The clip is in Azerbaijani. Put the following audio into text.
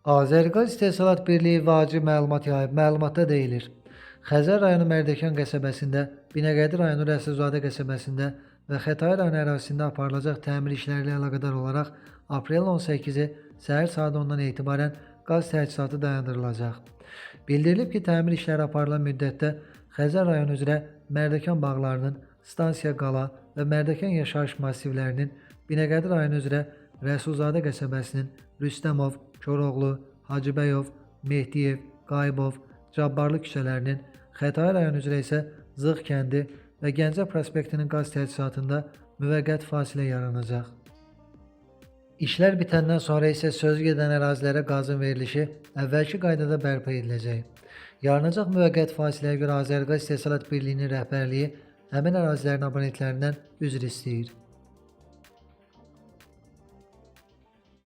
Azərqaz İstehsalat Birliyi vacib məlumat yayıb. Məlumatda deyilir: Xəzər rayonu Mərdəkan qəsəbəsində, Binəqədi rayonu Rəsulzadə qəsəbəsində və Xətai rayonu ərazisində aparılacaq təmir işləri ilə əlaqədar olaraq aprelin 18-i səhər saat 10-dan etibarən qaz təchizatı dayandırılacaq. Bildirilib ki, təmir işləri aparılan müddətdə Xəzər rayonu üzrə Mərdəkan bağlarının, Stansiya Qala və Mərdəkan yaşayış massivlərinin, Binəqədi rayonu üzrə Rəsulzadə qəsəbəsinin Rüstəmov, Koroğlu, Hacıbəyov, Mehdiyev, Qayıbov, Cabbarlı küçələrinin, Xətai rayonu üzrə isə Zığ kəndi və Gəncə prospektinin qaz təchizatında müvəqqəti fasilə yaranacaq. İşlər bitəndən sonra isə sözü gedən ərazilərə qazın verilişi əvvəlki qaydada bərpa ediləcək. Yaranacaq müvəqqəti fasiləyə görə Azərqaz İstehsalat Birliyinin rəhbərliyi həmin ərazilərin abonentlərindən üzr istəyir.